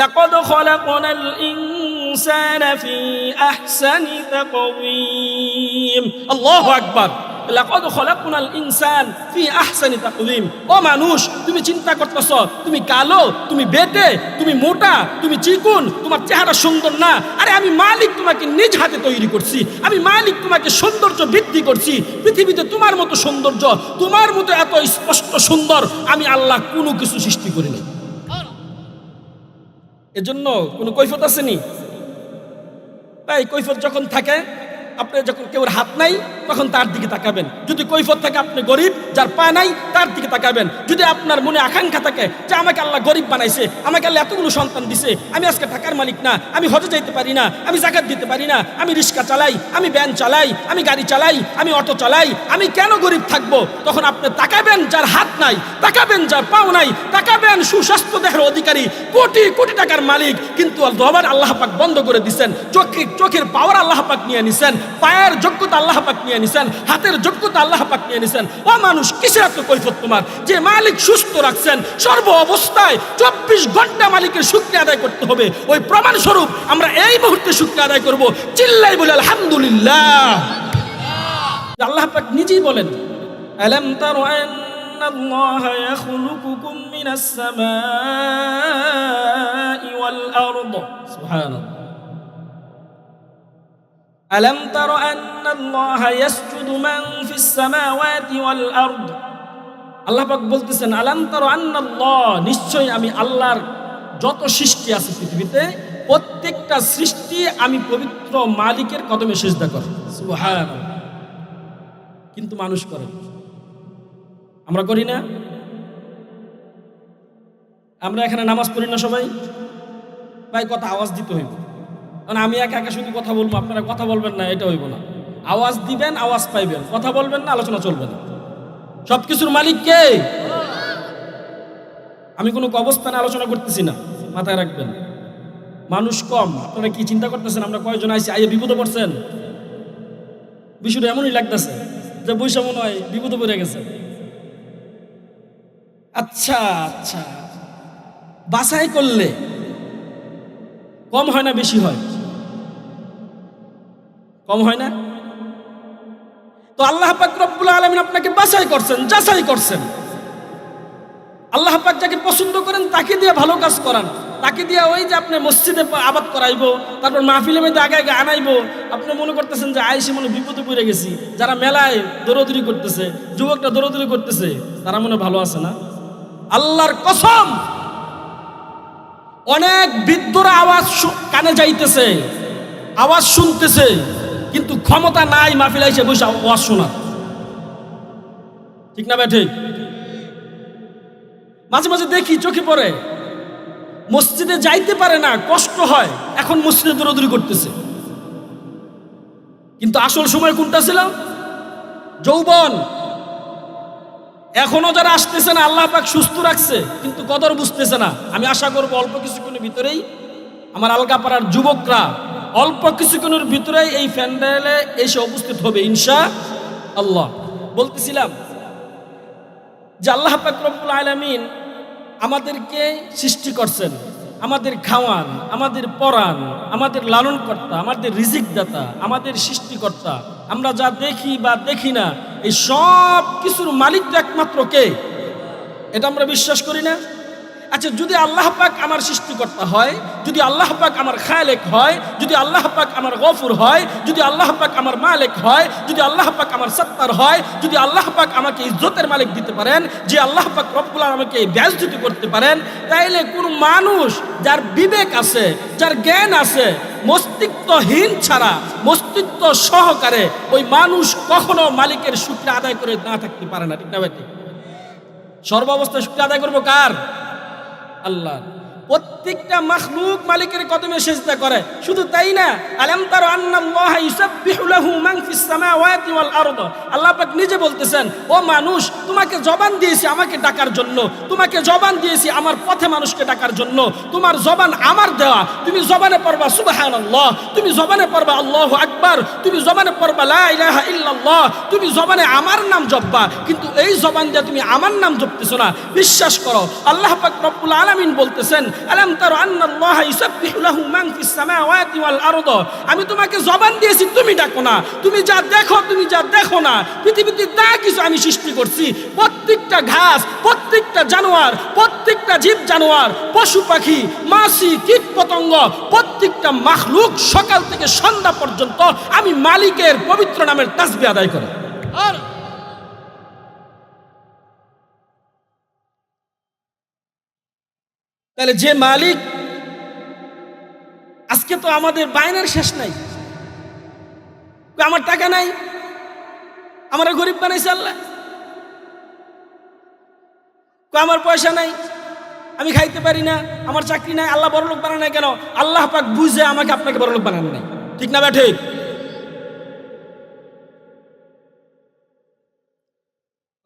লাকাদ খলাকনাল ইনসানা ফি আহসানি তাকওয়িম। আল্লাহু আকবার। লাকাদ খলাকনাল ইনসান ফি আহসানি তাকওয়িম। ও মানুষ, তুমি চিন্তা করতেছ তুমি কালো, তুমি বেটে, তুমি মোটা, তুমি চিকন, তোমার চেহারা সুন্দর না। আরে আমি মালিক তোমাকে নিজ হাতে তৈরি করছি। আমি মালিক তোমাকে সৌন্দর্য বৃদ্ধি করছি। পৃথিবীতে তোমার মতো সৌন্দর্য, তোমার মতো এত স্পষ্ট সুন্দর আমি আল্লাহ কোনো কিছু সৃষ্টি করিনি। এজন্য কোনো কৈফিয়ত আসেনি। তাই কৈফিয়ত যখন থাকে, আপনি যখন কেউর হাত নাই তখন তার দিকে তাকাবেন। যদি কৈফিয়ত থাকে আপনি গরিব, যার পা নাই তার দিকে তাকাবেন। যদি আপনার মনে আকাঙ্ক্ষা থাকে যে আমাকে আল্লাহ গরিব বানাইছে, আমাকে আল্লাহ এতগুলো সন্তান দিছে, আমি আজকে টাকার মালিক না, আমি হজে যাইতে পারি না, আমি যাকাত দিতে পারি না, আমি রিক্সা চালাই, আমি ভ্যান চালাই, আমি গাড়ি চালাই, আমি অটো চালাই, আমি কেন গরিব থাকবো? তখন আপনি তাকাবেন যার হাত নাই, তাকাবেন যার পাও নাই, তাকাবেন সুস্বাস্থ্য দেহের অধিকারী, কোটি কোটি টাকার মালিক, কিন্তু জবান আল্লাহ পাক বন্ধ করে দিচ্ছেন, চোখের পাওয়ার আল্লাহ পাক নিয়ে নিছেন, পায়ের যোগ্যতা আল্লাহ পাক নিয়ে নিছেন, হাতের যোগ্যতা আল্লাহ পাক নিয়ে নিছেন। ও মানুষ, কিসের এত কৈফিয়ত তোমার? যে মালিক সুস্থ রাখছেন সর্ব অবস্থায়, 24 ঘন্টা মালিকের শুকরিয়া আদায় করতে হবে। ওই প্রমাণ স্বরূপ আমরা এই মুহূর্তে শুকরিয়া আদায় করব। চিল্লাই বলে আলহামদুলিল্লাহ। আল্লাহ পাক নিজেই বলেন, আলাম তারা আন্নাল্লাহা ইয়াখলুকুকুম মিনাস সামাই ওয়াল আরদ। সুবহানাল্লাহ। ألم تر أن الله يسجد من في السماوات والأرض। আল্লাহ পাক বলতেছেন, আলাম তারা আন্নাল্লাহ, নিশ্চয় আমি আল্লাহর যত সৃষ্টি আছে পৃথিবীতে প্রত্যেকটা সৃষ্টি আমি পবিত্র মালিকের কদমে সিজদা করে। সুবহানাল্লাহ। কিন্তু মানুষ করে, আমরা করি না? আমরা এখানে নামাজ পড়ি না সবাই? ভাই কথা আওয়াজ দিতে হইব, কারণ আমি একা একা শুধু কথা বলবো, আপনারা কথা বলবেন না, এটা হইব না। আওয়াজ দিবেন, আওয়াজ পাইবেন, কথা বলবেন না, আলোচনা চলবে না। সবকিছুর মালিক কে? আমি কোনো অবস্থানে আলোচনা করতেছি না, মাথায় রাখবেন। মানুষ কম, আপনারা কি চিন্তা করতেছেন আমরা কয়জন আইছি, আইয়ে বিপদে পড়ছেন? বিষয়টা এমনই লাগতেছে যে বৈশা মনে হয় বিপদে পড়ে গেছে। আচ্ছা আচ্ছা, বাছাই করলে কম হয় না বেশি হয়? কম হয় না? তো আল্লাহ পাক রব্বুল আলামিন আপনাকে বাছাই করছেন, যাচাই করছেন। আল্লাহ পাক যাকে পছন্দ করেন তাকে দিয়ে ভালো কাজ করান, তাকে দিয়ে ওই যে আপনি মসজিদে আবাদ করাইবো, তারপর মাহফিলের মধ্যে আগে আগে আনাইবো। আপনি মনে করতেছেন যে আইসি মনে বিপদে পড়ে গেছি। যারা মেলায় দৌড়দৌড়ি করতেছে, যুবকটা দৌড়দৌড়ি করতেছে, তারা মনে ভালো আছে না? আল্লাহর কসম, অনেক বৃদ্ধরা আওয়াজ কানে যাইতেছে, আওয়াজ শুনতেছে, কিন্তু ক্ষমতা নাই মাহফিলে এসে বসে আওয়াজ শোনা। ঠিক না ভাই? ঠিক। মাঝে মাঝে দেখি, চোখে পড়ে, মসজিদে যাইতে পারে না, কষ্ট হয়, এখন মসজিদে দৌড়াদৌড়ি করতেছে। কিন্তু আসল সময় কোনটা ছিল? যৌবন। এখনো যারা আসতেছে না, আল্লাহ পাক সুস্থ রাখছে, কিন্তু কদর বুঝতেছে না। আমি আশা করব অল্প কিছুক্ষণের ভিতরেই আমার আলগাপাড়ার যুবকরা অল্প কিছুক্ষণের ভিতরেই এই প্যান্ডেলে এসে উপস্থিত হবে ইনশাআল্লাহ। বলতেছিলাম যে আল্লাহ পাক রব্বুল আলামিন আমাদেরকে সৃষ্টি করছেন, আমাদের খাওয়ান, আমাদের পরাণ, আমাদের লালন কর্তা, আমাদের রিজিক দাতা, আমাদের সৃষ্টিকর্তা। আমরা যা দেখি বা দেখি না, এই সব কিছুর মালিক তো একমাত্র কে? এটা আমরা বিশ্বাস করি না? আচ্ছা, যদি আল্লাহ পাক আমার সৃষ্টিকর্তা হয়, যদি আল্লাহ পাক আমার খালেক হয়, যদি আল্লাহ পাক আমার গফুর হয়, যদি আল্লাহ পাক আমার মালিক হয়, যদি আল্লাহ পাক আমার সত্তার হয়, যদি আল্লাহ পাক আমাকে ইজ্জতের মালিক দিতে পারেন, যে আল্লাহ পাক রব্বুল আলামিন আমাকে বেইজ্জতি করতে পারেন, তাইলে কোন মানুষ যার বিবেক আছে, যার জ্ঞান আছে, মস্তিষ্কহীন ছাড়া মস্তিষ্ক সহকারে ওই মানুষ কখনো মালিকের শুকরিয়া আদায় করে না থাকতে পারে না। ঠিক না ভাই? সর্বাবস্থায় শুকরিয়া আদায় করবো কার? আল্লাহ। প্রত্যেকটা মাখলুক মালিকের কদমে সিজদা করে। শুধু তাই না, আলাম তারা আন্নাল্লাহা ইউসাব্বিহু লাহু মান ফিস সামাওয়াতি ওয়াল আরদ। আল্লাহ পাক নিজে বলতেছেন, ও মানুষ, তোমাকে জবান দিয়েছি আমাকে ডাকার জন্য, তোমাকে জবান দিয়েছি আমার পথে মানুষকে ডাকার জন্য। তোমার জবান আমার দেওয়া, তুমি জবানে পড়বা সুবহানাল্লাহ, তুমি জবানে পড়বা আল্লাহু আকবার, তুমি জবানে পড়বা লা ইলাহা ইল্লাল্লাহ, তুমি জবানে আমার নাম জপবা। কিন্তু এই জবান দিয়ে তুমি আমার নাম জপতেছো না। বিশ্বাস করো, আল্লাহ পাক রব্বুল আলামিন বলতেছেন, আলাম তারা আন্নাল্লাহা ইউসাব্বিহু লাহু মান ফিস সামাওয়াতি ওয়াল আরদ, আমি তোমাকে জবান দিয়েছি তুমি ডাকো না, তুমি যা দেখো তুমি যা দেখো না, পৃথিবীতে যা কিছু আমি সৃষ্টি করছি, প্রত্যেকটা ঘাস, প্রত্যেকটা জানোয়ার, প্রত্যেকটা জীব জানোয়ার, পশু পাখি, মাছি, কীট পতঙ্গ, প্রত্যেকটা মাখলুক সকাল থেকে সন্ধ্যা পর্যন্ত আমি মালিকের পবিত্র নামের তাসবিহ আদায় করি। তাহলে যে মালিক, আজকে তো আমাদের বায়নার শেষ নাই, আমার টাকা নাই, আমার গরিব বানাইছে আল্লাহ, আমার পয়সা নাই, আমি খাইতে পারি না, আমার চাকরি নাই, আল্লাহ বড়লোক বানায় না কেন? আল্লাহ পাক বুঝে আমাকে আপনাকে বড়লোক বানান নাই, ঠিক না ঠিক?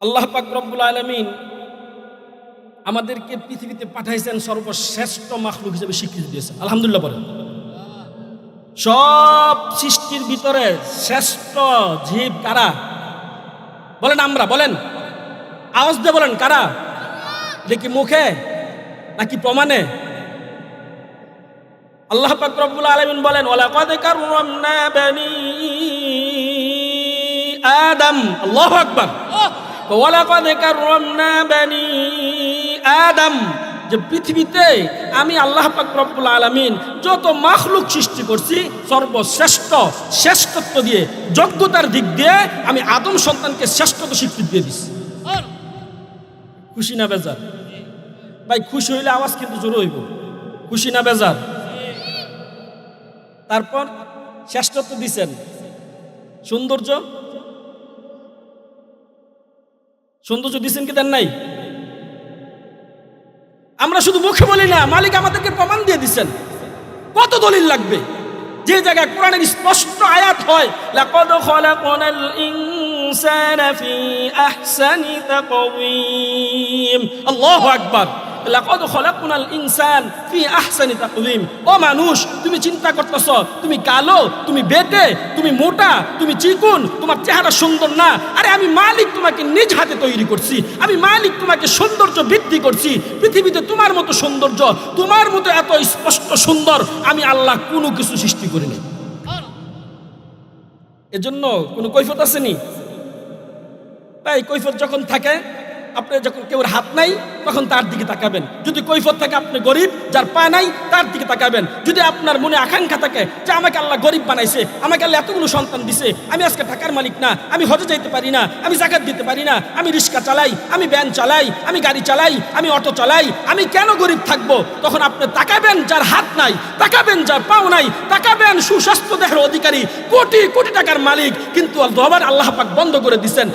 আল্লাহ পাক রব্বুল আলামিন আমাদেরকে পৃথিবীতে পাঠাইছেন, সর্বশ্রেষ্ঠ মাখলুক হিসেবে স্বীকৃতি দিয়েছেন, আলহামদুলিল্লাহ বলেন। সব সৃষ্টির ভিতরে শ্রেষ্ঠ জীব কারা বলেন? আমরা, বলেন, আওয়াজ দিয়ে বলেন কারা? দেখি মুখে নাকি প্রমাণে? আল্লাহ পাক রব্বুল আলামিন বলেন, ওয়ালাকাদ কাররামনা বানি আদম, আল্লাহু আকবার, ওয়ালাকাদ কাররামনা বানি আদম, যে পৃথিবীতে আমি আল্লাহ পাক রব্বুল আলামিন যত মাখলুক সৃষ্টি করছি সর্বশ্রেষ্ঠ শ্রেষ্ঠত্ব দিয়ে, যোগ্যতার দিক দিয়ে আমি আদম সন্তানকে শ্রেষ্ঠত্ব স্বীকৃতি দিয়ে দিচ্ছি। খুশি না বেজার? ভাই খুশি হইলে আওয়াজ কিন্তু জোরে হইব, খুশি না বেজার? তারপর শ্রেষ্ঠত্ব দিচ্ছেন, সৌন্দর্য, সৌন্দর্য দিচ্ছেন কি দেন নাই? আমরা শুধু মুখে বলি না, মালিক আমাদেরকে প্রমাণ দিয়ে দিচ্ছেন। কত দলিল লাগবে? যে জায়গায় কোরআনের স্পষ্ট আয়াত হয়, লাকাদ খালাকনাল ইনসানা ফি আহসানি তাকওয়িম, আল্লাহু আকবার, লাকাদ খালাকনাল ইনসান ফি আহসানি তাকওয়িম। ও মানুষ, তুমি চিন্তা করতেছ তুমি কালো, তুমি বেটে, তুমি মোটা, তুমি চিকুন, তোমার চেহারা সুন্দর না। আরে আমি মালিক তোমাকে নিজ হাতে তৈরি করছি, আমি মালিক তোমাকে সৌন্দর্য বৃদ্ধি করছি। পৃথিবীতে তোমার মতো সৌন্দর্য, তোমার মতো এত স্পষ্ট সুন্দর আমি আল্লাহ কোনো কিছু সৃষ্টি করিনি। এজন্য কোনো কৈফিয়ত আসেনি? তাই কৈফিয়ত যখন থাকে, আপনি যখন কেউর হাত নাই তখন তার দিকে তাকাবেন। যদি কৈফিয়ত থাকে আপনি গরিব, যার পা নাই তার দিকে তাকাবেন। যদি আপনার মনে আকাঙ্ক্ষা থাকে যে আমাকে আল্লাহ গরিব বানাইছে, আমাকে আল্লাহ এতগুলো সন্তান দিছে, আমি আজকে টাকার মালিক না, আমি হজে যাইতে পারি না, আমি যাকাত দিতে পারি না, আমি রিক্সা চালাই, আমি ভ্যান চালাই, আমি গাড়ি চালাই, আমি অটো চালাই, আমি কেন গরিব থাকবো? তখন আপনি তাকাবেন যার হাত নাই, তাকাবেন যার পাও নাই, তাকাবেন সুস্বাস্থ্য দেহের অধিকারী, কোটি কোটি টাকার মালিক, কিন্তু জবান আল্লাহ পাক বন্ধ করে দিচ্ছেন,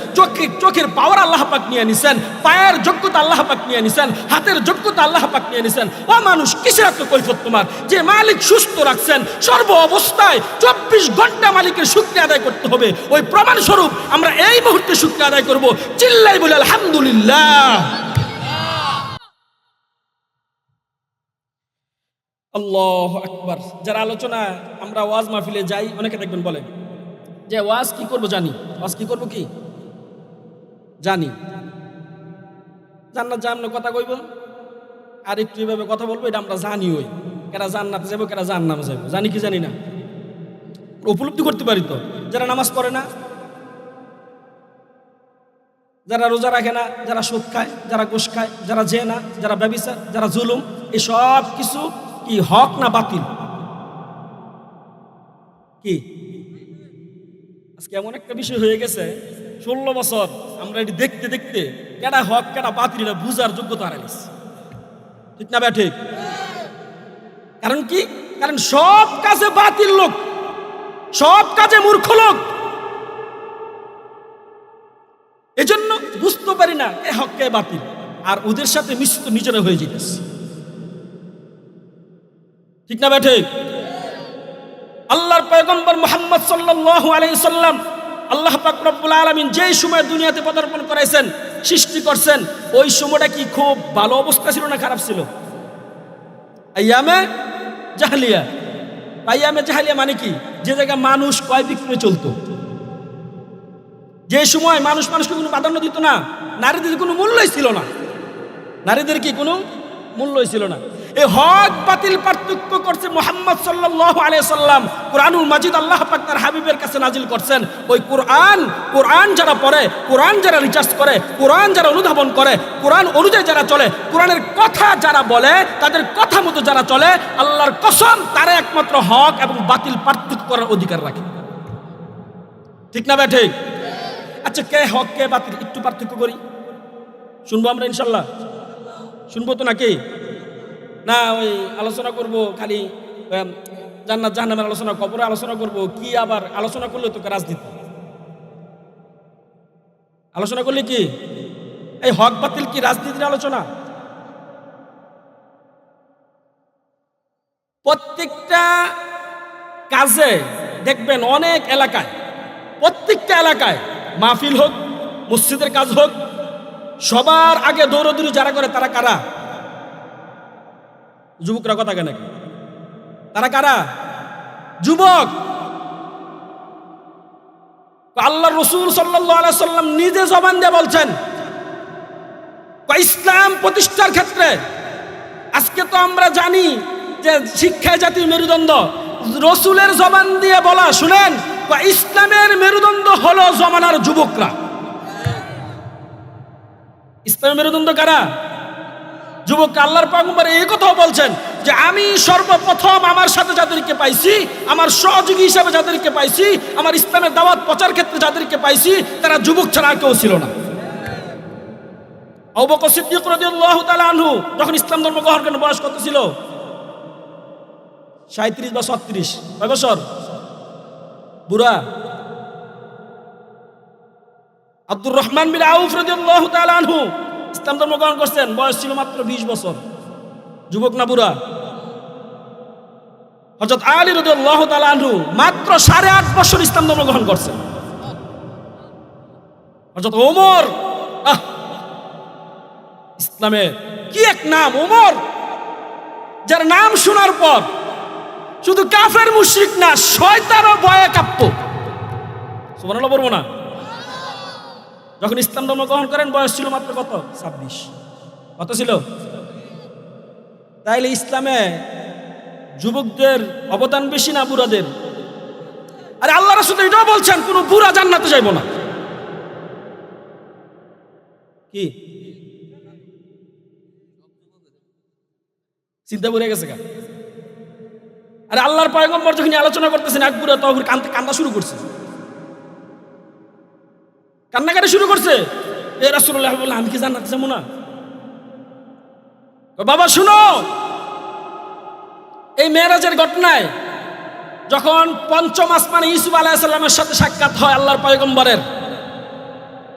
চোখের পাওয়ার আল্লাহ পাক নিয়ে নিছেন, পায়ের যোগ্যতা আল্লাহ পাক নিয়ে নিছেন, হাতের যোগ্যতা আল্লাহ পাক নিয়ে নিছেন। ও মানুষ, কিসের এত কৈফিয়ত তোমার? যে মালিক সুস্থ রাখছেন সর্ব অবস্থায়, 24 ঘন্টা মালিকের শুকরিয়া আদায় করতে হবে। ওই প্রমাণ স্বরূপ আমরা এই মুহূর্তে শুকরিয়া আদায় করব, চিল্লাই বলে আলহামদুলিল্লাহ। আল্লাহু আকবার। যারা আলোচনা, আমরা ওয়াজ মাহফিলে যাই, অনেকে দেখবেন বলে যে ওয়াজ কি করব জানি, ওয়াজ কি করব কি জানি, জান্নাত জাহান্নামের কথা কইব আর একটু এভাবে কথা বলবো, এটা আমরা জানি। ওই কেরা জান্নাতে যাবো, কেরা জাহান্নামে যাবো, জানি কি জানি না, উপলব্ধি করতে পারি তো। যারা নামাজ পড়ে না, যারা রোজা রাখে না, যারা সুদ খায়, যারা ঘুষ খায়, যারা জেনা, যারা ব্যভিচার, যারা জুলুম, এই সব কিছু কি হক না বাতিল? কি আজকে এমন একটা বিষয় হয়ে গেছে, 16 বছর আমরা এটি দেখতে দেখতে কেডা হক কেডা বাতিল এটা বুঝার যোগ্যতা হারিয়ে গেছে, ঠিক না ঠিক? কারণ কি? কারণ সব কাজে বাতিল লোক, সব কাজে মূর্খ লোক, এজন্য বুঝতে পারি না এ হক কে বাতিল, আর ওদের সাথে মিশ্রিত নিজেরা হয়ে যেতেছে, ঠিক না ঠিক? আল্লাহর পয়গম্বর মুহাম্মদ সাল্লাল্লাহু আলাইহি সাল্লাম, আল্লাহ পাক রব্বুল আলামিন যেই সময় দুনিয়াতে পদার্পণ করাইছেন, সৃষ্টি করছেন, ওই সময়টা কি খুব ভালো অবস্থা ছিল না খারাপ ছিল? আইয়ামে জাহেলিয়া। আইয়ামে জাহেলিয়া মানে কি? যে জায়গায় মানুষ ক্রয় বিক্রয় চলতো, যে সময় মানুষকে কোনো প্রাধান্য দিত না, নারীদের কোনো মূল্যই ছিল না, নারীদের কি কোনো মূল্যই ছিল না। এই হক বাতিল পার্থক্য করছে মুহাম্মদ সাল্লাল্লাহু আলাইহি সাল্লাম। কোরআনুল মাজিদ আল্লাহ পাক তার হাবিবের কাছে নাজিল করছেন। ওই কোরআন যারা পড়ে, কোরআন যারা রিসার্চ করে, কোরআন যারা অনুধাবন করে, কোরআন অনুযায়ী যারা চলে, কোরআনের কথা যারা বলে, তাদের কথা মতো যারা চলে, আল্লাহর কসম তারা একমাত্র হক এবং বাতিল পার্থক্য করার অধিকার রাখে। ঠিক না ভাই? ঠিক। আচ্ছা, কে হক কে বাতিল একটু পার্থক্য করি, শুনবো আমরা ইনশাল্লাহ? শুনবো তো নাকি? না ওই আলোচনা করব খালি জান্নাত জাহান্নামের আলোচনা, কবরে আলোচনা করব, কি আবার আলোচনা করলে তো রাজনীতি আলোচনা করলে কি এই হক বাতিল কি রাজনীতির আলোচনা? প্রত্যেকটা কাজে দেখবেন অনেক এলাকায়, প্রত্যেকটা এলাকায় মাহফিল হোক, মসজিদের কাজ হোক, সবার আগে দৌড়দৌড়ি যারা করে তারা কারা? যুবকরা কথা কেন? তারা কারা? যুবক। আল্লাহর রাসূল সাল্লাল্লাহু আলাইহি সাল্লাম নিজে জবান দিয়ে বলছেন, ইসলাম প্রতিষ্ঠার ক্ষেত্রে আজকে তো আমরা জানি যে শিক্ষায় জাতির মেরুদণ্ড, রাসূলের জবান দিয়ে বলা, শুনেন, ইসলামের মেরুদণ্ড হলো জমানার যুবকরা। ইসলামের মেরুদণ্ড কারা? যুবক। আল্লাহর পয়গম্বর এই কথাও বলছেন যে আমি সর্বপ্রথম আমার সাথে যাদেরকে পাইছি, আমার সহযোগী হিসাবে যাদেরকে পাইছি, আমার ইসলামের দাওয়াত প্রচার ক্ষেত্রে যাদেরকে পাইছি, তারা যুবক ছাড়া কেউ ছিল না। আবু বকর সিদ্দিক রাদিয়াল্লাহু তাআলা আনহু যখন ইসলাম ধর্ম গ্রহণ করেন বয়স কত ছিল? 37 বা 36। কয় বছর? বুড়া। আব্দুর রহমান বিন আউফ রাদিয়াল্লাহু তাআলা আনহু ইসলাম ধর্ম গ্রহণ করছেন, বয়স ছিল মাত্র 20 বছর। যুবক না বুড়া? হযরত আলী রাদিয়াল্লাহু তাআলা আনহু মাত্র 8.5 বছর ইসলাম ধর্ম গ্রহণ করছেন। হযরত ওমর, ইসলামের কি এক নাম ওমর, যার নাম শোনার পর শুধু কাফের মুশরিক না, শয়তানও ভয়ে কাঁপত। সুবহানাল্লাহ বলবো না? যখন ইসলাম ধর্ম গ্রহণ করেন বয়স ছিল মাত্র কত? 26। কত ছিল? তাইলে ইসলামে যুবকদের অবদান বেশি না বুড়াদের? আরে আল্লাহ রাসূল এটাও বলছেন কোন বুড়া জান্নাতে যাইব না। কি চিন্তা করে গেছে গা? আরে আল্লাহর পয়গম্বর যখন আলোচনা করতেছেন, এক বুড়া তো কান্না শুরু করছে, কান্নাকাটি শুরু করছে। এ রাসূলুল্লাহ বললেন, আমি কি জান্নাতে যাবো না? বাবা শুনো, এই মেরাজের ঘটনায় যখন পঞ্চম আসমানে ইউসুফ আলাইহিস সালামের সাথে সাক্ষাৎ হয় আল্লাহর পয়গম্বরের,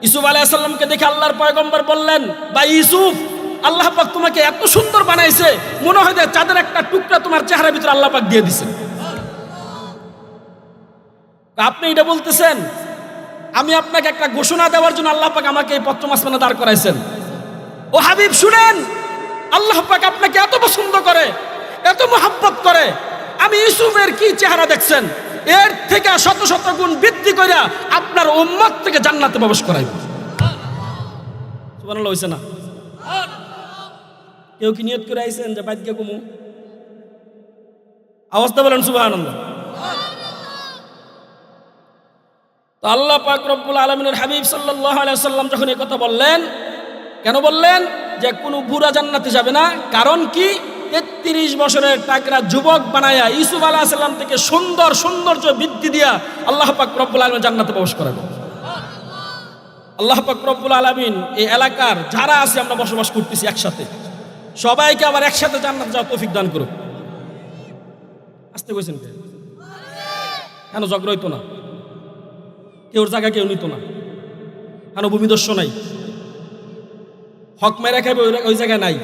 ইউসুফ আলাইহিস সালামকে দেখে আল্লাহর পয়গম্বর বললেন, ভাই ইউসুফ, আল্লাহ পাক তোমাকে এত সুন্দর বানাইছে, মনে হয় যে চাঁদের একটা টুকরা তোমার চেহারার ভিতরে আল্লাহ পাক দিয়ে দিয়েছেন। আপনি এটা বলতেছেন, আমি আপনাকে একটা ঘোষণা দেওয়ার জন্য আল্লাহ পাক আমাকে এই পঞ্চম আসমানে দাঁড় করাইছেন। ও হাবিব শুনেন, আল্লাহ পাক আপনাকে এত পছন্দ করে, এত মহব্বত করে, আমি ইউসুফের কি চেহারা দেখছেন, এর থেকে শত শত গুণ বৃদ্ধি করে আপনার উম্মত থেকে জান্নাতে প্রবেশ করাইব। সুবহানাল্লাহ হইছে না? কেউ কি নিয়ত করে আইছেন যে বাইত গিয়ে কমু? আওয়াজটা বলেন সুবহানাল্লাহ। তো আল্লাহ পাক রব্বুল আলামিনের হাবিব সাল্লাল্লাহু আলাইহি ওয়াসাল্লাম যখন এই কথা বললেন, কেন বললেন যে কোনো বুড়া জান্নাতে যাবে না? কারণ কি? 33 বছরের টাকরা যুবক বানায়া ইউসুফ আলাইহিস সালাম থেকে সৌন্দর্য বৃদ্ধি দিয়া আল্লাহ পাক রব্বুল আলামিন জান্নাতে প্রবেশ করাবেন। আল্লাহ পাক রব্বুল আলামিন এই এলাকার যারা আছে আমরা বসবাস করতেছি একসাথে, সবাইকে আবার একসাথে জান্নাত যাওয়ার তৌফিক দান করুন। আসতে কইছেন কেন? ঝগড়া হইতো না, কেউর জায়গা কেউ নিত না, কেন ভূমিদস্যু নাই, হক মেরে খাইবে ওই জায়গায় নাই,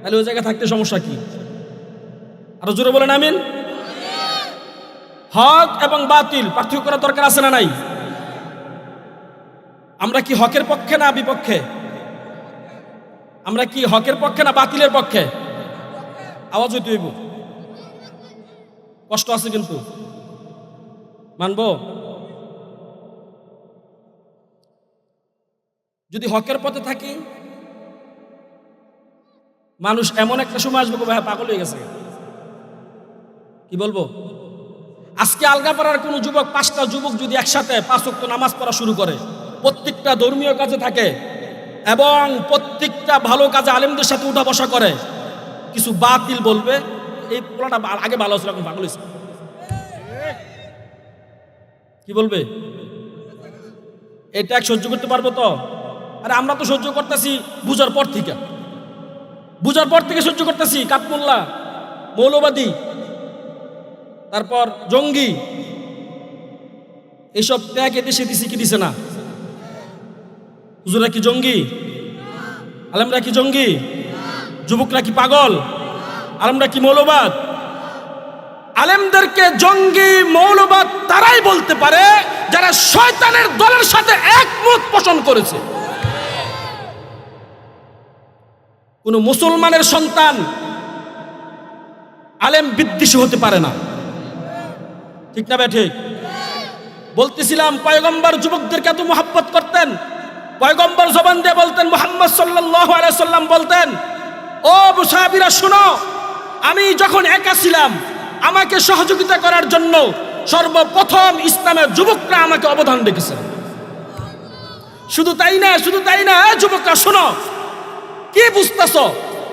তাহলে ওই জায়গায় থাকতে সমস্যা কি? আরো জোরে বলেন আমিন। হক এবং বাতিল পার্থক্য করার দরকার আছে না নাই? আমরা কি হকের পক্ষে না বিপক্ষে? আমরা কি হকের পক্ষে না বাতিলের পক্ষে? আওয়াজ হইতে হইব, কষ্ট আছে কিন্তু মানবো। যদি হকের পথে থাকি, মানুষ এমন একটা সময় আসবে ভাই পাগল হয়ে গেছে। কি বলবো, আজকে আলগাপাড়ার কোন যুবক, 5টা যুবক যদি একসাথে 5 ওয়াক্ত নামাজ পড়া শুরু করে, প্রত্যেকটা ধর্মীয় কাজে থাকে এবং প্রত্যেকটা ভালো কাজে আলেমদের সাথে উঠা বসা করে, কিছু বাতিল বলবে এই পোলাটা আগে ভালো ছিল এখন পাগল হয়েছে। কি বলবে, এটা সহ্য করতে পারবো তো? আরে আমরা তো সহ্য করতেছি বুঝার পর থেকে সহ্য করতেছি। কাঠমোল্লা, মৌলবাদী, তারপর জঙ্গি, এইসব ত্যাগ দেশে দিছি কি দিছে না? হুজুরা কি জঙ্গি? আলেমরা কি জঙ্গি? যুবকরা কি পাগল? আলেমরা কি মৌলবাদ? আলেমদেরকে জঙ্গি মৌলবাদ তারাই বলতে পারে যারা শয়তানের দলের সাথে একমত পোষণ করেছে। কোন মুসলমানের সন্তান আলেম বিদ্বেষী হতে পারে না, ঠিক না ঠিক? বলতেছিলাম পয়গম্বর যুবকদেরকে এত মোহাব্বত করতেন, পয়গম্বর জবান দিয়ে বলতেন, মুহাম্মদ সাল্লাল্লাহু আলাইহি সাল্লাম বলতেন, ও মুসাহাবীরা শুনো, আমি যখন একা ছিলাম আমাকে সহযোগিতা করার জন্য সর্বপ্রথম ইসলামের যুবকরা আমাকে অবদান রেখেছে। শুধু তাই না যুবকরা শোনো, কি বুঝতেছো?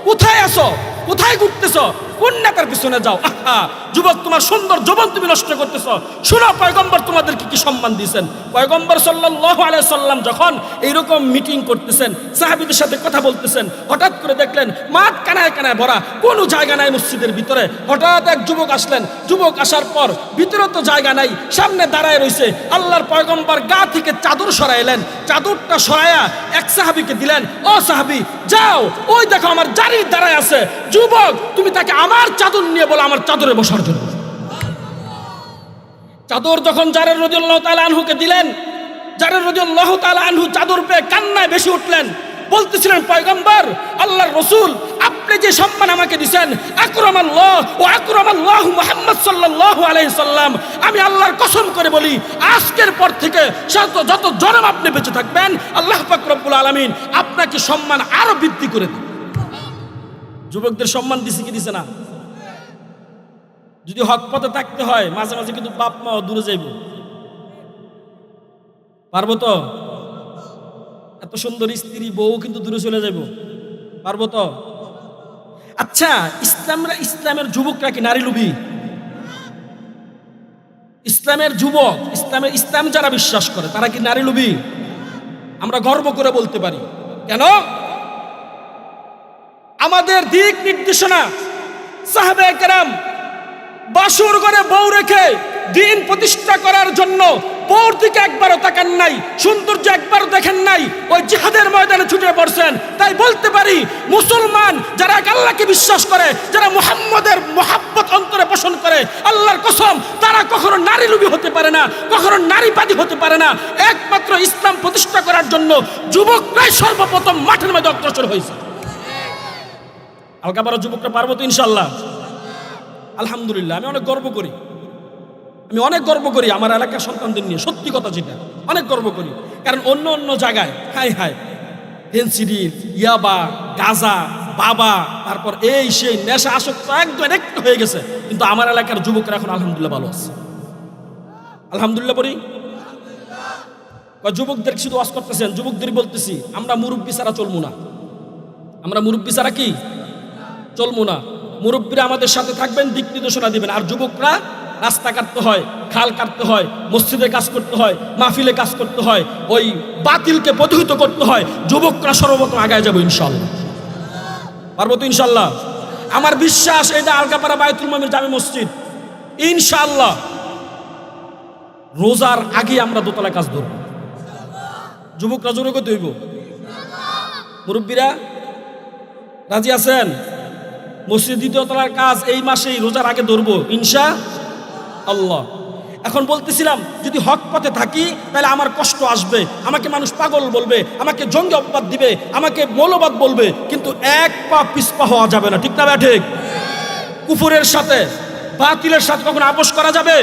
কোথায় আসো? কোথায় ঘুরতেছো? কোন নেতার পিছনে যাও? আহা যুবক, তোমার সুন্দর যৌবন তুমি নষ্ট করতেছো। শুনো, পয়গম্বর তোমাদেরকে কি সম্মান দিয়েছেন। পয়গম্বর সাল্লাল্লাহু আলাইহি সাল্লাম যখন এইরকম মিটিং করতেছেন, সাহাবীদের সাথে কথা বলতেছেন, হঠাৎ করে দেখলেন মাঠ কানায় কানায় ভরা, কোনো জায়গা নাই মসজিদের ভিতরে। হঠাৎ এক যুবক আসলেন, যুবক আসার পর ভিতরে তো জায়গা নাই, সামনে দাঁড়ায় রইছে। আল্লাহর পয়গম্বর গা থেকে চাদর সরাইলেন, চাদরটা সরাইয়া এক সাহাবীকে দিলেন, ও সাহাবী যাও, ওই দেখো আমার জারি দাঁড়ায় আছে, যুবক তুমি তাকে আমার চাদর নিয়ে বলো আমার চাদরে বসার জন্য। চাদর যখন জারের রাদিয়াল্লাহু তাআলা আনহুকে দিলেন, জারের রাদিয়াল্লাহু তাআলা আনহু চাদর পেয়ে কান্নায় বেশি উঠলেন, বলতেছিলেন, পয়গম্বর আল্লাহর রাসূল আপনি যে সম্মান আমাকে দিবেন, আকরামাল্লাহ ওয়া আকরামাল্লাহু মুহাম্মদ সাল্লাল্লাহু আলাইহি সাল্লাম, আমি আল্লাহর কসম করে বলি আজকের পর থেকে যত জনম আপনি বেঁচে থাকবেন আল্লাহ পাক রব্বুল আলামিন আপনাকে সম্মান আরো বৃদ্ধি করে দিবেন। যুবকদের সম্মান দিছে কি দিছে না? যদি হক পথে থাকতে হয় মাঝে মাঝে কিন্তু বাপ মা দূরে যাইব, পারবো তো? এত সুন্দর স্ত্রী বউ কিন্তু দূরে চলে যাইব, পারবো তো? আচ্ছা, ইসলামের যুবকরা কি নারী লোভী? ইসলামের যুবক, ইসলাম যারা বিশ্বাস করে তারা কি নারী লোভী? আমরা গর্ব করে বলতে পারি। কেন? আমাদের দিক নির্দেশনা সাহাবায়ে কেরাম বাসর ঘরে বউ রেখে দিন প্রতিষ্ঠা করার জন্য বউর দিকে একবারও তাকান নাই, সৌন্দর্য একবারও দেখেন নাই, ওই জিহাদের ময়দানে ছুটে পড়ছেন। তাই বলতে পারি মুসলমান যারা আল্লাহকে বিশ্বাস করে, যারা মুহাম্মদের মহাব্বত অন্তরে পোষণ করে, আল্লাহর কসম তারা কখনো নারী লোভী হতে পারে না, কখনো নারীবাদী হতে পারে না। একমাত্র ইসলাম প্রতিষ্ঠা করার জন্য যুবকরাই সর্বপ্রথম মাঠের মধ্যে অগ্রসর হয়েছে। আলগাপাড়ার যুবকরা পারবো তো ইনশাআল্লাহ? আলহামদুলিল্লাহ, আমি অনেক গর্ব করি আমার এলাকার সন্তানদের নিয়ে, সত্যি কথা যেটা, অনেক গর্ব করি। কারণ অন্য জায়গায় হাই ফেন্সিডিল, ইয়াবা, গাঁজা, বাবা, তারপর এই সেই নেশা আসক্ত একদম একটু হয়ে গেছে, কিন্তু আমার এলাকার যুবকরা এখন আলহামদুলিল্লাহ ভালো আছে। আলহামদুলিল্লাহ বলি। যুবকদের শুধু ওয়াজ করতেছেন, যুবকদের বলতেছি আমরা মুরব্বী ছাড়া চলবো না। আমরা মুরব্বী ছাড়া কি চলবো না। মুরব্বীরা আমাদের সাথে থাকবেন, দিক নির্দেশনা দিবেন। আর যুবকরা রাস্তা কাটতে হয়, খাল কাটতে হয়, মসজিদে কাজ করতে হয়, মাহফিলে কাজ করতে হয়, ওই বাতিলকে প্রতিহত করতে হয়। যুবকরা সর্বপ্রথম আগায় যাবো ইনশাআল্লাহ, পারবো তো ইনশাআল্লাহ? আমার বিশ্বাস এটা আলগাপাড়া বায়তুল মামির জামে মসজিদ, ইনশাআল্লাহ রোজার আগে আমরা দোতলা কাজ ধরব। যুবকরা জোরে করতে হইব। মুরব্বীরা রাজি আছেন? মসজিদ দ্বিতীয় তলার কাজ এই মাসেই রোজার আগে ধরবো ইনশাআল্লাহ। এখন বলতেছিলাম যদি হক পথে থাকি তাহলে আমার কষ্ট আসবে, আমাকে মানুষ পাগল বলবে, আমাকে জঙ্গি অপবাদ দিবে, আমাকে মৌলবাদ বলবে, কিন্তু এক পা পিছপা হওয়া যাবে না, ঠিক না ঠিক? কুফরের সাথে বাতিলের সাথে কখনো আপোষ করা যাবে?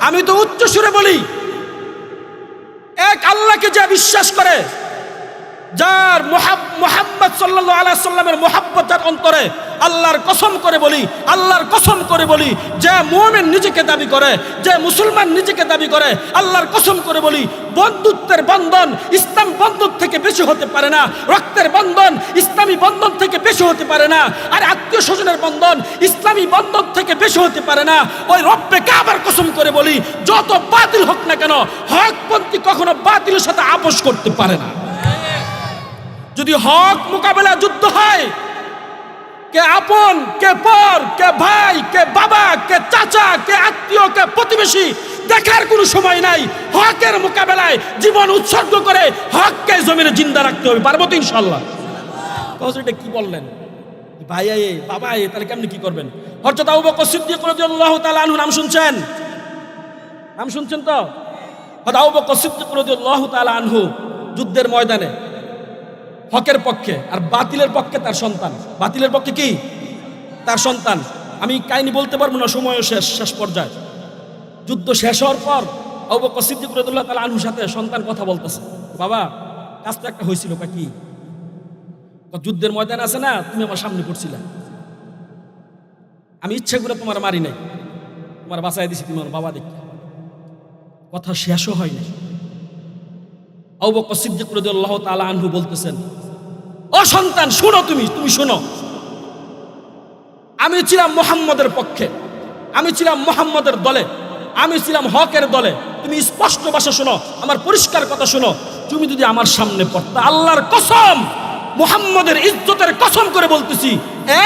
আমি তো উচ্চ সুরে বলি, এক আল্লাহকে যে বিশ্বাস করে যার মুহাম্মদ সাল্লাল্লাহু আলাইহি সাল্লামের মুহাব্বত যার অন্তরে, আল্লাহর কসম করে বলি, আল্লাহর কসম করে বলি, যে মুমিন নিজেকে দাবি করে, যে মুসলমান নিজেকে দাবি করে, আল্লাহর কসম করে বলি, বন্ধুত্বের বন্ধন ইসলাম বন্ধন থেকে বেশি হতে পারে না, রক্তের বন্ধন ইসলামী বন্ধন থেকে বেশি হতে পারে না, আর আত্মীয় স্বজনের বন্ধন ইসলামী বন্ধন থেকে বেশি হতে পারে না। ওই রব্বে কাবার কসম করে বলি, যত বাতিল হোক না কেন, হকপন্থী কখনো বাতিলের সাথে আপোষ করতে পারে না। যদি হক মোকাবেলা যুদ্ধ হয়, কে আপন, কে পর, কে ভাই, কে বাবা, কে চাচা, কে আত্মীয়, কে প্রতিবেশী, দেখার কোনো সময় নাই। হকের মোকাবেলায় জীবন উৎসর্গ করে হককে জমিনে জিন্দা রাখতে হবে। পারবো তো ইনশাল্লাহ? এটা কি বললেন ভাই, বাবা, তাহলে কেমনি কি করবেন? হযরত আবু বকর সিদ্দিক রাদিয়াল্লাহু তাআলা আনহু নাম শুনছেন? নাম শুনছেন তো? হযরত আবু বকর সিদ্দিক রাদিয়াল্লাহু তাআলা আনহু যুদ্ধের ময়দানে হকের পক্ষে আর বাতিলের পক্ষে তার সন্তান। বাতিলের পক্ষে কি? তার সন্তান। আমি কাহিনী বলতে পারবো না, সময়ও শেষ পর্যায়ে। যুদ্ধ শেষ হওয়ার পর আবু বকর সিদ্দিক রাদিয়াল্লাহু তাআলা আনহুর সাথে সন্তান কথা বলতেছে, বাবা কাজ তো একটা হয়েছিল, কি? যুদ্ধের ময়দান আছে না, তুমি আমার সামনে পড়ছিলা, আমি ইচ্ছে করে তোমার মারি নাই, তোমার বাঁচাই দিছি তোমার বাবা দেখি। কথা শেষও হয় না, আবু বকর সিদ্দিক রাদিয়াল্লাহু তাআলা আনহু বলতেছেন, ও সন্তান শুনো, তুমি শোনো, আমি ছিলাম মুহাম্মদের পক্ষে, আমি ছিলাম মুহাম্মদের দলে, আমি ছিলাম হকের দলে। তুমি স্পষ্ট ভাষা শোনো, আমার পরিষ্কার কথা শোনো, তুমি যদি আমার সামনে পড়তা, আল্লাহর কসম, মুহাম্মদের ইজ্জতের কসম করে বলতেছি,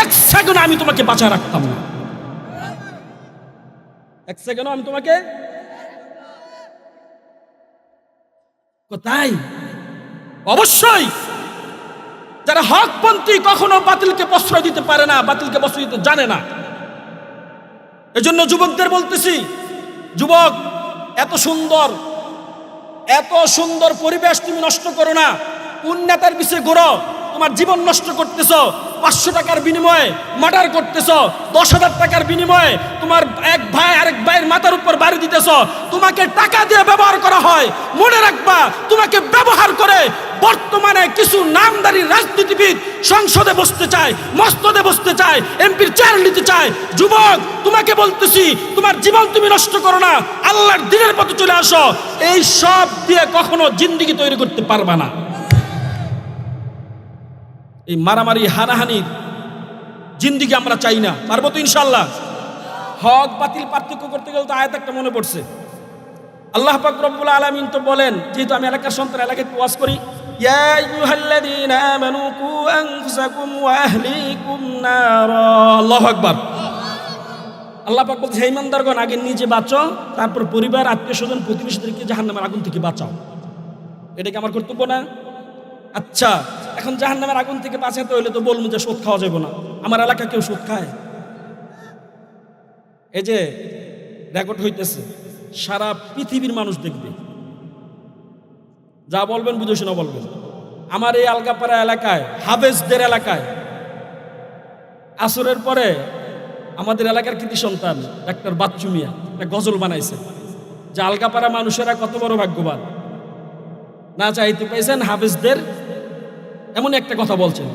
এক সেকেন্ড আমি তোমাকে বাঁচায় রাখতাম না। এক সেকেন্ড আমি তোমাকে কোথায়? অবশ্যই যারা হকপন্থী কখনো বাতিলকে প্রশ্রয় দিতে পারে না, বাতিলকে প্রশ্রয় দিতে জানে না। এজন্য যুবকদের বলতেছি, যুবক, এত সুন্দর পরিবেশ তুমি নষ্ট করো না। কোন নেতার পিছিয়ে ঘোরো? তোমার জীবন নষ্ট করতেছ। 500 টাকার বিনিময়ে মার্ডার করতেছ, 10,000 টাকার বিনিময়ে তোমার এক ভাই আরেক ভাইয়ের মাথার উপর বাড়ি দিতেছ। তোমাকে টাকা দিয়ে ব্যবহার করা হয়। মনে রাখবা, তোমাকে ব্যবহার করে বর্তমানে কিছু নামদারি রাজনীতিবিদ সংসদে বসতে চায়, মসনদে বসতে চায়, এমপির চেয়ার নিতে চায়। যুবক, তোমাকে বলতেছি, তোমার জীবন তুমি নষ্ট করো না, আল্লাহর দ্বীনের পথে চলে আসো। এই সব দিয়ে কখনো জিন্দেগি তৈরি করতে পারবা না। এই মারামারি হানাহানির জিন্দেগি আমরা চাই না। পারবো তো ইনশাল্লাহ? হক বাতিল পার্থক্য করতে গেলে তো আয়াত একটা মনে পড়ছে। আল্লাহ পাক রব্বুল আলামিন তো বলেন, যেহেতু আমি এলাকার সন্তান, এলাকায় ওয়াজ করি, ইয়া আইয়ুহাল্লাযীনা আমানু কু আনফুসাকুম ওয়া আহলিকুম নারা। আল্লাহু আকবার। আল্লাহ পাক বলছে, হে ইমানদারগণ, আগে নিজে বাঁচো, তারপর পরিবার, আত্মীয়স্বজন, প্রতিবেশীদেরকে জাহান্নামের আগুন থেকে বাঁচাও। এটা কি আমার কর্তব্য না? আচ্ছা, এখন জাহান্নামের আগুন থেকে বাঁচাতে হইলে তো বলবো যে সুদ খাওয়া যাবে না। আমার এলাকা কেউ সুদ খায়? এই যে রেকর্ড হইতেছে, সারা পৃথিবীর মানুষ দেখবে, যা বলবেন বুঝে শোনা বলবেন। আমার এই আলগাপাড়া এলাকায়, হাফেজদের এলাকায়, আসরের পরে আমাদের এলাকার কৃতি সন্তান ডাক্তার বাচ্চু মিয়া একটা গজল বানাইছে, যে আলগাপাড়া মানুষেরা কত বড় ভাগ্যবান, না চাইতে পেয়েছেন হাফেজদের, এমন একটা কথা বলছেন।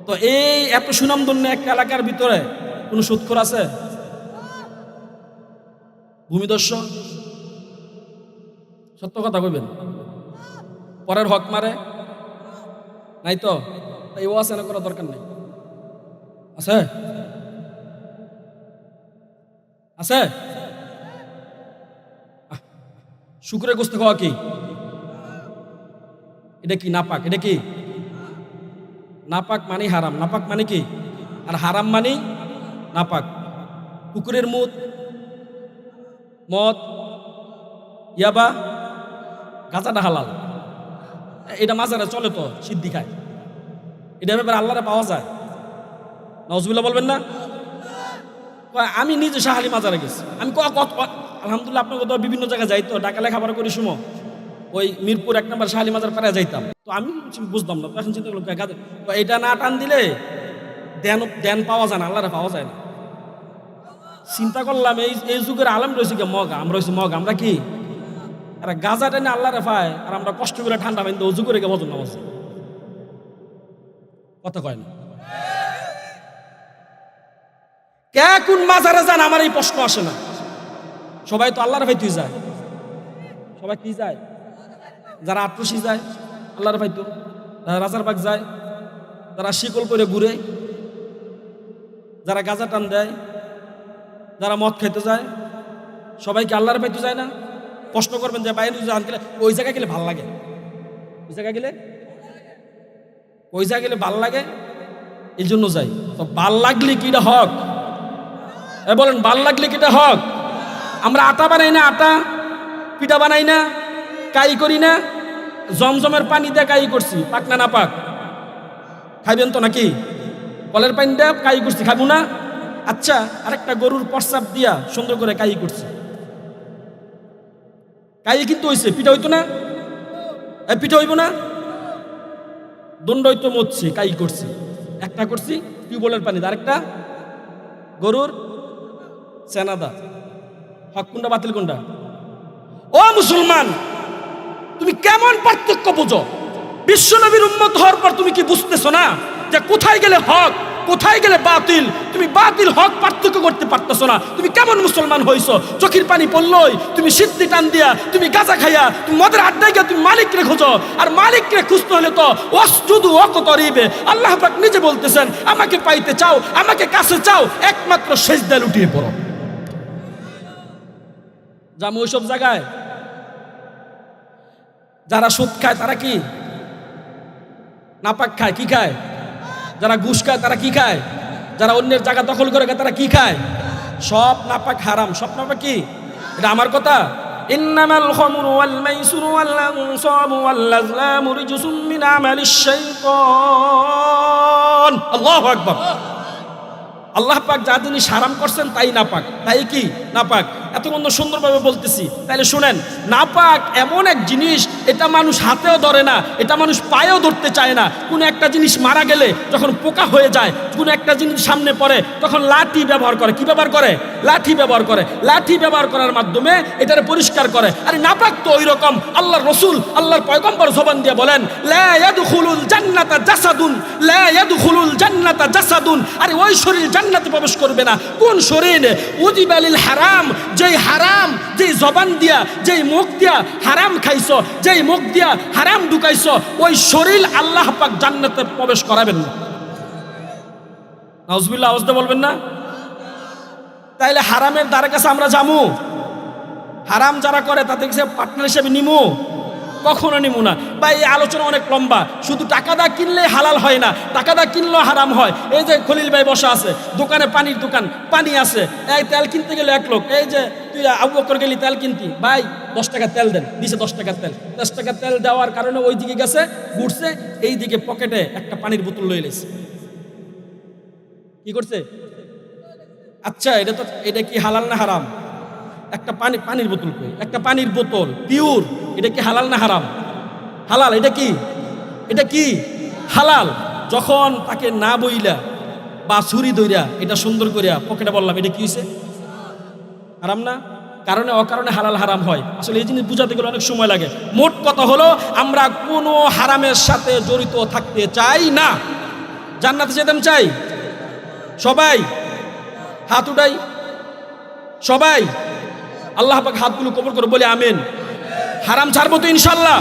তো এই এত সুনামধন্য একটা এলাকার ভিতরে কোনো সুদখোর আছে? ভূমিদস্যু? সত্য কথা কইবেন, পরের হক মারে নাই তো? এই ও আছে না, করার দরকার নেই। আছে? আছে? শুকরের গোশত খাওয়া কি? এটা কি নাপাক? এটা কি নাপাক? মানে হারাম। নাপাক মানে কি? আর হারাম মানে নাপাক। কুকুরের মুত, মদ, ইয়াবা, গাঁজাটা হালাল। এটা মাজারে চলে তো, সিদ্ধি খায়। এটা ব্যাপারে আল্লাহরে পাওয়া যায়? নাউজুবিল্লাহ বলবেন না? আমি নিজে শাহালি মাজারে গেছি। আমি আলহামদুলিল্লাহ, আপনার কোথাও বিভিন্ন জায়গায় যাই তো, ঢাকা লেখাপড়া করি সময় ওই মিরপুর 1 নম্বর শাহালি মাজার পাড়ায় যাইতাম। তো আমি বুঝতাম না, এখন চিন্তা করলাম তো এটা না টান দিলে ধ্যান পাওয়া যায় না, আল্লাহরে পাওয়া যায় না। চিন্তা করলাম, এই যুগের আলেম রয়েছে কি মগ, আমরা রয়েছি মগ। আমরা কি আর গাজা টেনে আল্লাহ রে পায়, আর আমরা কষ্ট করে ঠান্ডা বাইন্দে অজু করে গিয়ে বজন নামাজ। কথা কয় না কে কোন মাজারে যান, আমার এই প্রশ্ন আসে না। সবাই তো আল্লাহর ভাইতুই যায়। সবাই কি যায়? যারা আটরশি যায় আল্লাহর ভাইতু, যারা রাজারবাগ যায়, যারা শিকল করে ঘুরে, যারা গাঁজা টান দেয়, যারা মদ খাইতে যায়, সবাইকে আল্লাহর ভাইতু যায় না? প্রশ্ন করবেন যে বাইরে যান গেলে ওই জায়গায় গেলে ভাল লাগে, ওই জায়গায় গেলে ভাল লাগে, এই জন্য যাই। তো ভাল লাগলে কি এটা হক? বলেন ভাল লাগলে কি এটা হক? আমরা আটা বানাই না, আটা পিঠা বানাই না, কাই করি না, জমজমের পানি দিয়ে কাই করছি, পাক না না পাক? খাইবেন তো নাকি? কলের পানি দিয়ে কাই করছি, খাবো না? আচ্ছা, আরেকটা গরুর প্রস্রাব দিয়া সুন্দর করে কাই করছি, কাই কিন্তু হইছে, পিঠা হইতো না? পিঠা হইব না? দণ্ড হইতো মরছি, কাই করছি। একটা করছি টিউবওয়েলের পানি, আরেকটা গরুর সেনাদা। হক কোনটা, বাতিল কোনটা? ও মুসলমান, তুমি কেমন পার্থক্য বুঝো? বিশ্বনবীর উম্মত হওয়ার পর তুমি কি বুঝতেছো না যে কোথায় গেলে হক, কোথায় গেলে বাতিল? তুমি বাতিল হক পার্থক্য করতে পারতেছো না। তুমি কেমন মুসলমান হইছো? চোখের পানি পড়লই তুমি সিদ্ধি টান দিয়া, তুমি গাঁজা খাইয়া, তুমি মদের আড্ডায় গিয়ে তুমি মালিকরে খোঁজো। আর মালিকরে খুঁজতে হলে তো ওয়াসজুদু ওয়াকতারিবে, আল্লাহ পাক নিজে বলতেছেন, আমাকে পাইতে চাও, আমাকে কাছে চাও, একমাত্র সিজদায় লুটিয়ে পড়ো। যাম ওইসব জায়গায়। যারা সুদ খায় তারা কি নাপাক খায়? কি খায়? যারা ঘুষ খায় তারা কি খায়? যারা অন্যের জায়গা দখল করে খায় তারা কি খায়? সব নাপাক, হারাম, সব নাপাক। কি এটা আমার কথা? ইন্নামাল খামরু ওয়াল মাইসিরু ওয়াল আনসাবু ওয়াল আজলামু রিজসুম মিন আমালিশ শাইতান। আল্লাহু আকবার। আল্লাহ পাক যা জিনিস হারাম করছেন তাই নাপাক। তাই কি নাপাক? এতক্ষণ সুন্দরভাবে বলতেছি, তাইলে শুনেন। নাপাক এমন এক জিনিস, এটা মানুষ হাতেও ধরে না, এটা মানুষ পায়েও ধরতে চায় না। কোনো একটা জিনিস মারা গেলে যখন পোকা হয়ে যায়, কোনো একটা জিনিস সামনে পড়ে, তখন লাঠি ব্যবহার করে। কি ব্যবহার করে? লাঠি ব্যবহার করে। লাঠি ব্যবহার করার মাধ্যমে এটারে পরিষ্কার করে। আরে নাপাক তো ওই রকম। আল্লাহর রাসূল, আল্লাহর পয়গম্বর জবান দিয়ে বলেন, লা ইয়াদখুলুল জান্নাতা জাসাদুন, লা ইয়াদখুলুল জান্নাতা জাসাদুন। আরে ওই শরীর জান্নাতে প্রবেশ করবে না। কোন শরীর? উদিবালিল হারাম, যেই হারাম, যেই জবান দিয়া, যেই মুখ দিয়া হারাম খাইছো, যেই মুখ দিয়া হারাম ঢুকাইছো, ওই শরীর আল্লাহ পাক জান্নাতে প্রবেশ করাবেন না। নাউজুবিল্লাহ, আওয়াজ দিয়ে বলবেন না? তাইলে হারামের দ্বারের কাছে আমরা যামু? হারাম যারা করে তাদের কাছে পার্টনার হিসেবে নিমু? কখনো নিমু না। বা এই আলোচনা অনেক লম্বা। শুধু টাকা দা কিনলে হালাল হয় না, টাকা দা কিনলেও হারাম হয়। এই যে খলিল ভাই বসা আছে, দোকানে পানির দোকান, পানি আছে, এই তেল কিনতে গেলে এক লোক, এই যে তুই আবু বকর গেলি তেল কিনতি, ভাই 10 টাকা তেল দেন, দিছে 10 টাকার তেল। 10 টাকা তেল দেওয়ার কারণে ওই দিকে গেছে, ঘুরছে, এই দিকে পকেটে একটা পানির বোতল লয়ে লেছে। কি করছে? আচ্ছা, এটা কি হালাল না হারাম? একটা পানির বোতল কই, একটা পানির বোতল পিওর, এটা কি হালাল না হারাম? হালাল। এটা কি হালাল। যখন তাকে না বইলা বা ছুরি ধইরা এটা সুন্দর করিয়া পকেটে বললাম, এটা কি হইছে? হারাম না? কারণে অকারণে হালাল হারাম হয়। আসলে এই জিনিস বুঝাতে গেলে অনেক সময় লাগে। মোট কথা হলো, আমরা কোনো হারামের সাথে জড়িত থাকতে চাই না। জান্নাতে যেতে চাই সবাই? হাত উঠাই সবাই। আল্লাহ পাক হাতগুলো কবুল করে বলে আমিন। হারাম ছাড়বো তো ইনশাল্লাহ।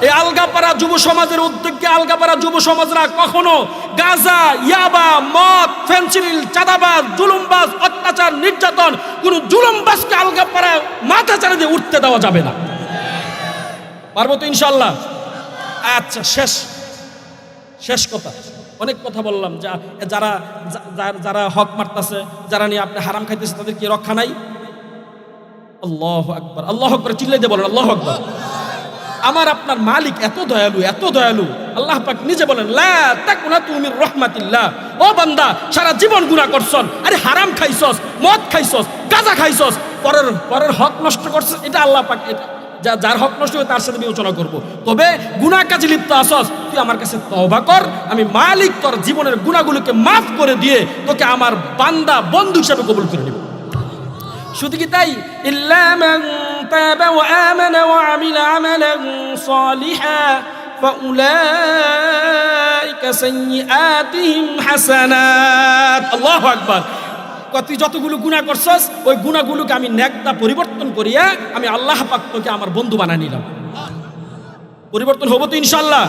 এই আলগাপাড়া যুব সমাজের উদ্যোগে আলগাপাড়া যুব সমাজরা কখনো গাঁজা, ইয়াবা, মদ, ফেন্সিডিল, চাঁদাবাজ, জুলুমবাজ, অত্যাচার, নির্যাতন, কোন জুলুমবাজকে আলগাপাড়া মাথা চাড়া দিয়ে উঠতে দেওয়া যাবে না। পারবো তো ইনশাল্লাহ? আচ্ছা, শেষ কথা। অনেক কথা বললাম। যারা হক মারতেছে, যারা নিয়ে আপনি হারাম খাইতেছে, তাদের কি রক্ষা নাই? আল্লাহু আকবার, আল্লাহু আকবার চিল্লাই দিয়ে বলেন আল্লাহু আকবার। আমার আপনার মালিক এত দয়ালু, এত দয়ালু। আল্লাহ পাক নিজে বলেন, লা তাকুনাতু মির রাহমাতিল্লাহ। ও বান্দা, সারা জীবন গুনাহ করছস, আরে হারাম খাইছস, মদ খাইছস, গাঁজা খাইছস, পরের হক নষ্ট করছস, এটা আল্লাহ পাক, যার হক নষ্ট হবে তার সাথে বিবেচনা করব। তবে গুনাহ কাজে লিপ্ত আসস, তুই আমার কাছে তওবা কর, আমি মালিক তোর জীবনের গুনাহগুলোকে মাফ করে দিয়ে তোকে আমার বান্দা, বন্ধু হিসেবে কবুল করে নেব। শুধু কি তাই, ইল্লা মান তাবা ওয়া আমানা ওয়া আমিলা আমালান সালিহা ফাউলাইকা সাইয়্যাতিহিম হাসানাত। আল্লাহু আকবার। তুই যতগুলো গুনাহ করছস ওই গুনাহগুলোকে আমি নেকটা পরিবর্তন করিয়া আমি আল্লাহ পাক তোকে আমার বন্ধু বানায় নিলাম। পরিবর্তন হবো তো ইনশাআল্লাহ।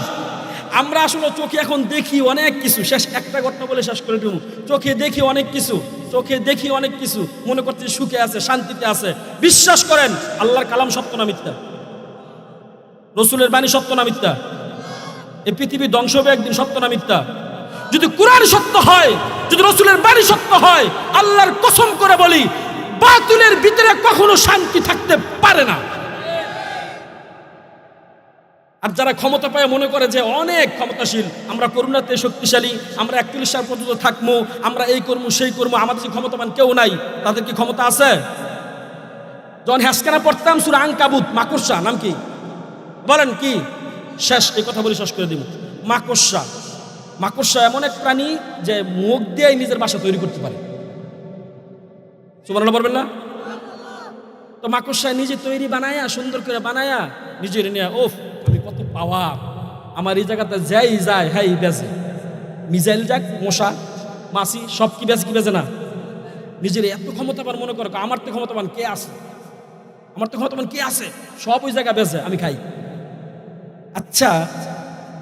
আমরা আসলে চোখে এখন দেখি অনেক কিছু, শেষ একটা ঘটনা বলে শেষ করে দেব। চোখে দেখি অনেক কিছু, চোখে দেখি অনেক কিছু, মনে করতে সুখে আছে, শান্তিতে আছে। বিশ্বাস করেন আল্লাহর কালাম সত্য না মিথ্যা? রসুলের বাণী সত্য না মিথ্যা? এই পৃথিবী ধ্বংস হবে একদিন, সত্য না মিথ্যা? যদি কুরআন সত্য হয়, যদি রসুলের বাণী সত্য হয়, আল্লাহর কসম করে বলি বাতিলের ভিতরে কখনো শান্তি থাকতে পারে না। আর যারা ক্ষমতা পায় মনে করে যে অনেক ক্ষমতাশীল, আমরা করুণাতে শক্তিশালী, আমরা 41 সাল পর্যন্ত থাকবো, আমরা এই করবো সেই করবো, আমাদের যে ক্ষমতাবান কেউ নাই, তাদের কি ক্ষমতা আছে? যখন হ্যাসকানা পড়তাম সূরা আনকাবুত, মাকড়সা নাম কি বলেন? কি শেষ এই কথা বলে শেষ করে দিব। মাকড়সা, মাকড়সা এমন এক প্রাণী যে মুখ দিয়ে নিজের বাসা তৈরি করতে পারে। সুবহানাল্লাহ বলবেন না? তো মাকড়সা নিজে তৈরি বানায়া, সুন্দর করে বানায়া নিজের নিয়ে, ওফ আমি কত পাওয়া, আমার এই জায়গাতে যাই যায় হ্যাঁ বেজে, মিজাইল যাক, মশা মাছি সব কি বেজে, কি বেজে না? নিজের এত ক্ষমতাবান মনে করো, আমার তো ক্ষমতাবান কে আছে, আমার তো ক্ষমতাবান কে আছে, সব ওই জায়গা বেজে, আমি খাই। আচ্ছা,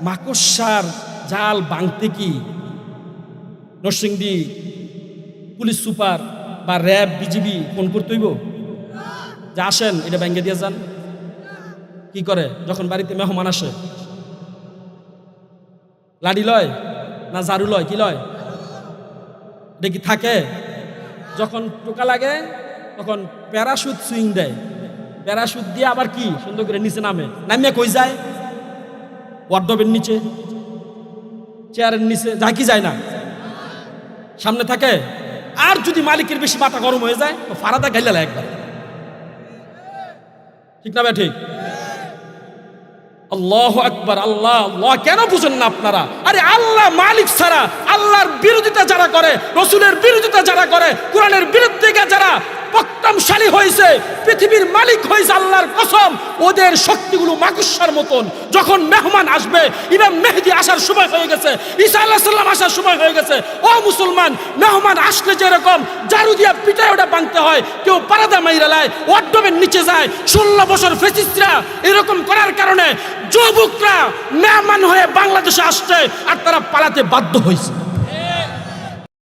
মাকড়সার জাল ভাঙতে কি নরসিংদী পুলিশ সুপার বা র্যাব বিজিবি ফোন করতে হইব যে আসেন এটা ভেঙে দিয়ে যান? কি করে যখন বাড়িতে মেহমান আসে? লাঠি লয় না ঝাড়ু লয়? কি লয়? এটা কি থাকে? যখন টোকা লাগে তখন প্যারাশুট সুইং দেয়, প্যারাশুট দিয়ে আবার কি সুন্দর করে নিচে নামে, নামিয়ে কই যায়? ওয়ার্ডরোবের নিচে, চেয়ারের নিচে, যায় কি যায় না? সামনে থাকে। আর যদি মালিকের বেশি মাথা গরম হয়ে যায় তো ফারাদা গাইলা একবার, ঠিক না ভাই? ঠিক। আল্লাহু আকবার। আল্লাহ আল্লাহ, কেন বুঝেন না আপনারা? আরে আল্লাহ মালিক ছাড়া, আল্লাহর বিরোধিতা যারা করে, রসুলের বিরোধিতা যারা করে, কোরআনের বিরুদ্ধে যারা পক্তমশালী হয়েছে, পৃথিবীর মালিক হয়েছে, আল্লাহর কসম ওদের শক্তিগুলো মাকড়সার মতন। যখন মেহমান আসবে, ইমাম মেহেদী আসার সময় হয়ে গেছে, ঈসা আলাইহিস সালাম আসার সময় হয়ে গেছে, ও মুসলমান, মেহমান আসলে যেরকম জারু দিয়া পিটায় ওটা ভাঙতে হয়, কেউ পারাদা মাইরা লায়, ওয়ার্ডরোবের নিচে যায়, 16 বছর ফেসিস্টরা এরকম করার কারণে যুবকরা মেহমান হয়ে বাংলাদেশে আসছে আর তারা পালাতে বাধ্য হয়েছে।